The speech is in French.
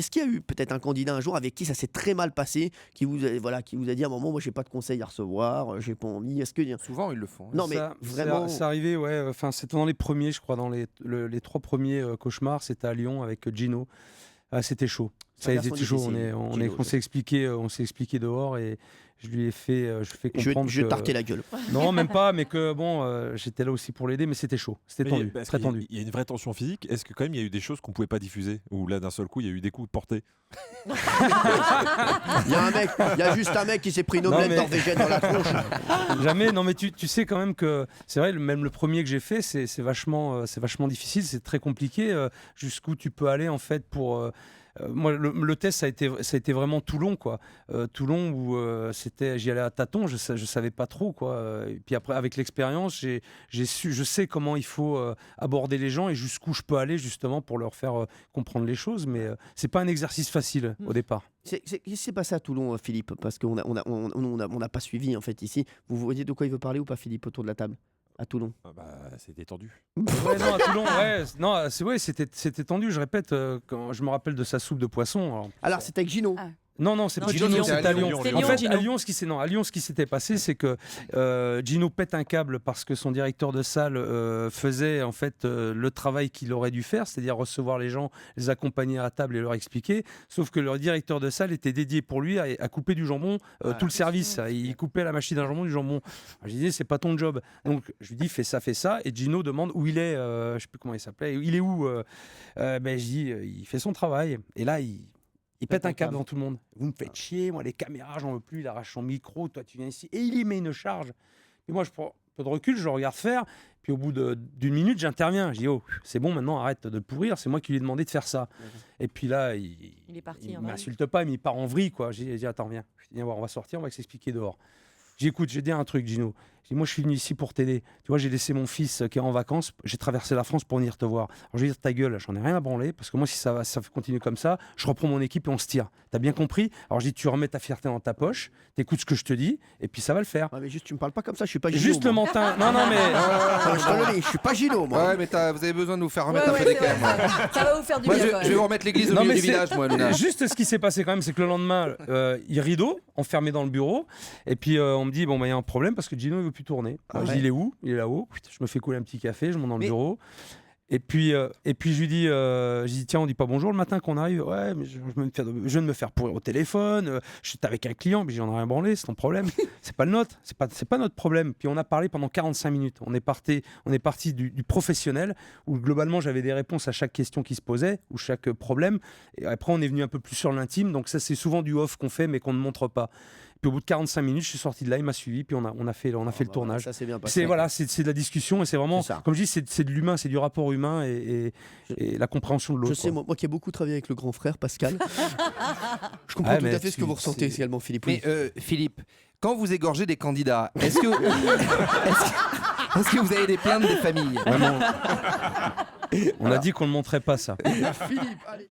est-ce qu'il y a eu peut-être un candidat un jour avec qui ça s'est très mal passé, qui vous a dit à un moment, moi j'ai pas de conseils à recevoir, j'ai pas envie. Est-ce que Souvent, ils le font. non mais vraiment C'est arrivé, ouais. Enfin, c'était dans les premiers, je crois, dans les 3 premiers cauchemars. C'était à Lyon avec Gino. Ah, c'était chaud. Ça a été chaud. On s'est expliqué dehors et je lui ai fait, comprendre je tartais la gueule. Non, même pas, mais que bon, j'étais là aussi pour l'aider, mais c'était chaud, c'était tendu, très tendu. Il y a une vraie tension physique. Est-ce que quand même il y a eu des choses qu'on pouvait pas diffuser, ou là d'un seul coup il y a eu des coups portés? Il y a juste un mec qui s'est pris une omelette norvégienne dans la tronche. Jamais. Non, mais tu sais quand même que c'est vrai, même le premier que j'ai fait, c'est vachement difficile, c'est très compliqué. Jusqu'où tu peux aller en fait pour. Moi, le test, ça a été vraiment Toulon, quoi. Toulon où j'y allais à tâtons, je savais pas trop, quoi. Et puis après, avec l'expérience, je sais comment il faut aborder les gens et jusqu'où je peux aller justement pour leur faire comprendre les choses. Mais c'est pas un exercice facile au départ. Qu'est-ce qui s'est passé à Toulon, Philippe? Parce qu'on n'a pas suivi en fait ici. Vous voyez de quoi il veut parler ou pas, Philippe, autour de la table? À Toulon. C'était tendu. Ouais, non, à Toulon, c'était tendu. Je répète, quand je me rappelle de sa soupe de poisson. Alors c'était avec Gino. Non, c'est pas Gino, Gino, c'était à Lyon. En fait, Gino. à Lyon, ce qui s'était passé, c'est que Gino pète un câble parce que son directeur de salle faisait en fait le travail qu'il aurait dû faire, c'est-à-dire recevoir les gens, les accompagner à table et leur expliquer. Sauf que le directeur de salle était dédié pour lui à couper du jambon tout le service. Il coupait la machine d'un jambon, du jambon. Alors, je disais, c'est pas ton job. Donc je lui dis, fais ça. Et Gino demande où il est. Je sais plus comment il s'appelait. Il est où je dis, il fait son travail. Et là, il pète un câble devant tout le monde. Vous me faites chier, moi les caméras, j'en veux plus. Il arrache son micro, toi tu viens ici. Et il y met une charge. Et moi je prends un peu de recul, je le regarde faire. Puis au bout d'une minute, j'interviens. Je dis, oh, c'est bon, maintenant arrête de pourrir. C'est moi qui lui ai demandé de faire ça. Et puis là, il est parti. Il m'insulte pas, mais il part en vrille, quoi. J'ai dit, attends, viens. Je dis, viens voir, on va sortir, on va s'expliquer dehors. J'ai dit, écoute, j'ai dit un truc, Gino. Je dis, moi, je suis venu ici pour t'aider. Tu vois, j'ai laissé mon fils qui est en vacances. J'ai traversé la France pour venir te voir. Alors, je vais dire, ta gueule, j'en ai rien à branler. Parce que moi, si ça continue comme ça, je reprends mon équipe et on se tire. T'as bien compris? Alors, je dis, tu remets ta fierté dans ta poche, t'écoutes ce que je te dis, et puis ça va le faire. Ouais, mais juste, tu me parles pas comme ça, je suis pas Gino. Juste le mentin. Non, mais. Je te le dis, je suis pas Gino, moi. Ouais, mais vous avez besoin de nous faire remettre un peu d'équerre. Ça va vous faire du Moi, bien. je vais vous remettre l'église au milieu du village, moi, Luna. Juste ce qui s'est passé quand même, c'est que le lendemain, il rideau, enfermé dans le bureau, et puis on me dit, bon, il y a un problème parce que Gino, il veut plus tourner. Je dis, il est où? Il est là-haut. Je me fais couler un petit café, je monte dans le bureau. Et puis je lui dis, tiens, on dit pas bonjour le matin qu'on arrive. Ouais, mais je viens de me faire pourrir au téléphone. J'étais avec un client, mais j'en ai rien branlé, c'est ton problème. C'est pas le nôtre, c'est pas notre problème. Puis on a parlé pendant 45 minutes. On est parti du professionnel où globalement j'avais des réponses à chaque question qui se posait ou chaque problème. Et après on est venu un peu plus sur l'intime. Donc ça c'est souvent du off qu'on fait mais qu'on ne montre pas. Puis au bout de 45 minutes, je suis sorti de là, il m'a suivi, puis on a fait le tournage. Ça s'est bien passé. C'est de la discussion et c'est vraiment, comme je dis, c'est de l'humain, c'est du rapport humain et la compréhension de l'autre. Je sais, moi qui ai beaucoup travaillé avec le grand frère Pascal, je comprends tout à fait ce que vous ressentez également, Philippe. Mais Philippe, quand vous égorgez des candidats, est-ce que vous avez des plaintes des familles? Vraiment. On a dit qu'on ne montrait pas ça. Philippe, allez.